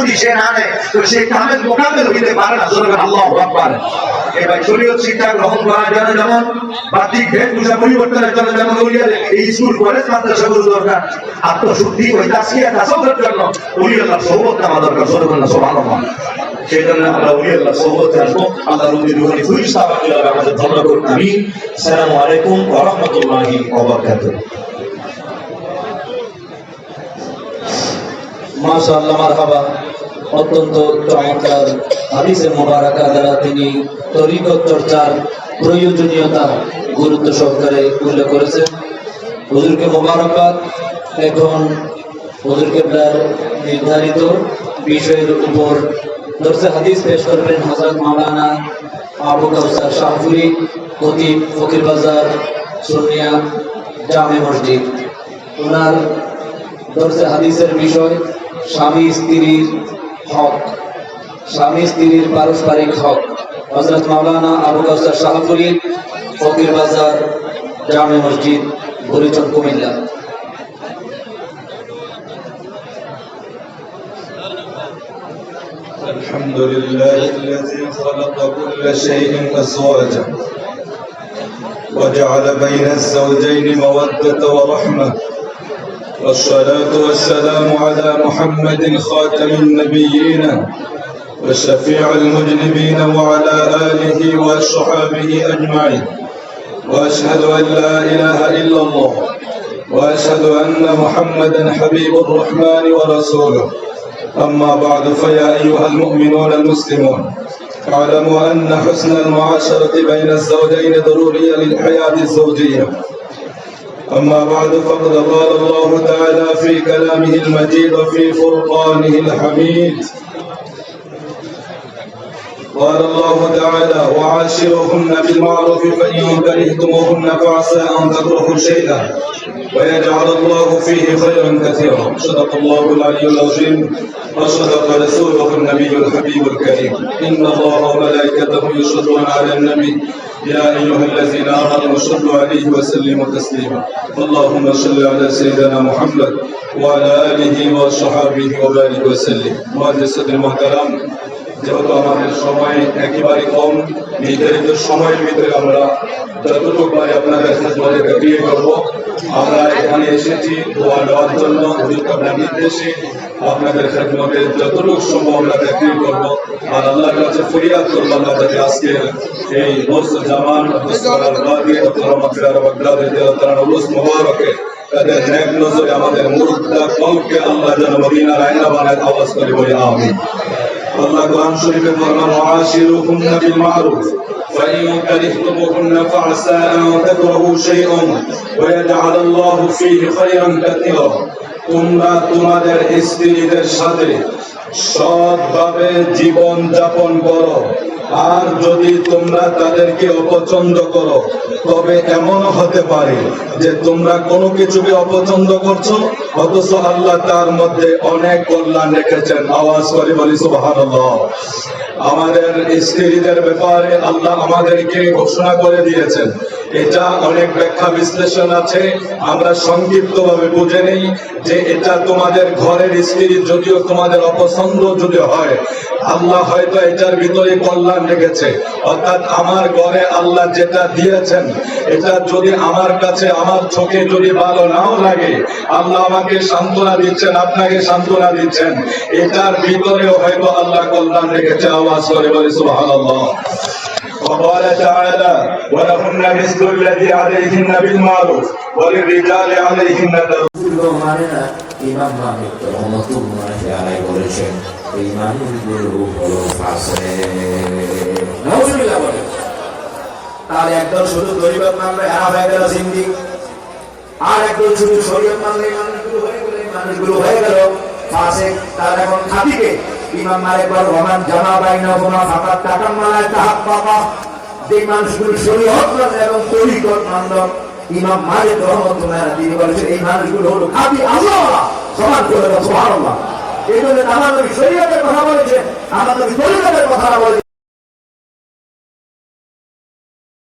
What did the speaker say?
যদি সে না নেয় তো সে কামেল মোকামেল হইতে পারে না। জোরে আল্লাহু আকবার। এবার শরীয়ত শিক্ষা গ্রহণ করার জন্য যেমন বাহ্যিক বেশভূষা পরিবর্তনের জন্য যেমন এই স্কুল কলেজ মাদ্রাসাগুলো দরকার, আত্মশুদ্ধি ওই তাসকিয়া তাসাউফের জন্য ওলি আল্লাহর সোহবত নেওয়া দরকার। জোরে বলুন সুবহানাল্লাহ। সেই জন্য আমরা ওলি আল্লাহর সোহবতে আসবো। আল্লাহ রুহি রুহানি ফেরেশতা আল্লাহ আমাদের ধন্য করুন। আমিন। আসসালামু আলাইকুম ওয়া রাহমাতুল্লাহি ওয়া বারাকাতুহু। মাশাআল্লাহ, মারহাবা। অত্যন্ত চমৎকার হাদিসে মোবারকা দ্বারা তিনি তরিকত চর্চার প্রয়োজনীয়তা গুরুত্ব সহকারে উল্লেখ করেছেন। হুজুরকে মোবারকবাদ। এখন হুজুর কেবলার নির্ধারিত বিষয়ের উপর দরসে হাদিস পেশ করবেন হযরত মাওলানা আবু কাউসার শাহপুরী, খতিব, ফকির বাজার, সুন্নিয়া জামে মসজিদ। ওনার দরসে হাদিসের বিষয় স্বামী স্ত্রীর হক, স্বামী স্ত্রীর পারস্পরিক হক। হযরত মাওলানা আবু কাউসার শাহপুরী, ফকির বাজার, জামে মসজিদ, বুড়িচং, কুমিল্লা। الحمد لله الذي خلق كل شيء أزواجا وجعل بين الزوجين مودة ورحمة، والصلاة والسلام على محمد خاتم النبيين وشفيع المذنبين وعلى آله وصحبه أجمعين، وأشهد أن لا إله إلا الله وأشهد أن محمدا حبيب الرحمن ورسوله. أما بعد، فيا أيها المؤمنون المسلمون، اعلموا أن حسن المعاشرة بين الزوجين ضرورية للحياة الزوجية. أما بعد، فقد قال الله تعالى في كلامه المجيد وفي فرقانه الحميد، قال الله تعالى: وعاشروهن بالمعروف فإن كرهتموهن فعسى أن تكرهوا شيئا ويجعل الله فيه خيرا كثيرا. صدق الله العلي العظيم وصدق رسوله النبي الحبيب الكريم. إن الله وملائكته يصلون على النبي يا أيها الذين آمنوا صلوا عليه وسلموا تسليما. اللهم صل على سيدنا محمد وعلى آله وصحبه وبارك وسلم. معزز المحترم, যেহেতু আমাদের সময় একেবারে কম, নির্ধারিত সময়ের ভিতরে আমরা যতটুকু পারি আপনাদের খেদমতে তকরির করব। আমরা এখানে এসেছি দোয়া দেওয়ার জন্য, আপনার নির্দেশে আপনাদের খেদমতে যতটুকু সম্ভব আমরা তকরির করব। আর আল্লাহর কাছে ফরিয়াদ করব আল্লাহ যাতে আজকের এই রোজ জামান মুবারকে তাদের নেক নজরে আমাদের মুর্দা কলকে আল্লাহ যেন মদিনার আয়না বানায়। আওয়াজ করে বলি আমিন। আল্লাহ কোরআন শরীফে ফরমান: ওয়াশিরুহুন্না বিল মারুফ ফাইন কারিহতুমুহুন্না ফাআসা আন তাকরাহু শাইআন ওয়া ইয়াজআলাল্লাহু ফীহি খায়রান কাসীরা। তোমরা তোমাদের স্ত্রীদের সাথে সৎভাবে জীবন যাপন করো, আর যদি তোমরা তাদেরকে অপছন্দ করো তবে এমন হতে পারে যে তোমরা কোনো কিছুকে অপছন্দ করছো অথচ আল্লাহ তার মধ্যে অনেক কল্যাণ রেখেছেন। আওয়াজ করে বলি সুবহানাল্লাহ। আমাদের স্ত্রীদের ব্যাপারে আল্লাহ আমাদেরকে ঘোষণা করে দিয়েছেন। এটা অনেক ব্যাখ্যা বিশ্লেষণ আছে, আমরা সংক্ষিপ্ত ভাবে বুঝে নেই যে এটা তোমাদের ঘরের স্ত্রী যদিও তোমাদের অপছন্দ যদি হয়, আল্লাহ হয়তো এটার ভিতরে কল্যাণ রেখেছে। অর্থাৎ আমার ঘরে আল্লাহ যেটা দিয়েছেন এটা যদি আমার কাছে আমার চোখে যদি ভালো নাও লাগে, আল্লাহ আমাকে সান্ত্বনা দিচ্ছেন, আপনাকে সান্ত্বনা দিচ্ছেন, এটার ভিতরেও হয়তো আল্লাহ কল্যাণ রেখেছে। আওয়াজ করে বলি সুবহানাল্লাহ। وقال تعالى: ولهن مثل الذي عليهن بالمعروف وللرجال عليهن درجة. ইমাম মালিক রাহমাতুল্লাহি আলাইহি বলেছেন, এই মানুষগুলো হলো ফাসিক। নাউজুবিল্লাহ বলে। তাহলে একদল শুধু দরিবাদ মানলে এরা হয়ে গেল জিন্দিক, আর একদল শুধু শরীয়ত মানলে মানুষগুলো হয়ে গেল ফাসিক। তার এখন খাতিকে ইমাম মালিক বলেন, ওমান জামা বাইনাহুমা ফাকাত তাকাম্মালা তাহাক্কাকা। যে মানুষগুলো শরীয়ত মানে এবং তরিকত মানল, ইমাম মালিক রাহমাতুল্লাহি আলাইহি তিনি বলেছেন এই মানুষগুলো হলো খাঁটি আল্লাহ সমান করে সুবহানাল্লাহ। এই জন্য আমার নবী শরীয়তের কথা বলেছেন, আমার নবী তরিকতের কথা বলেছেন।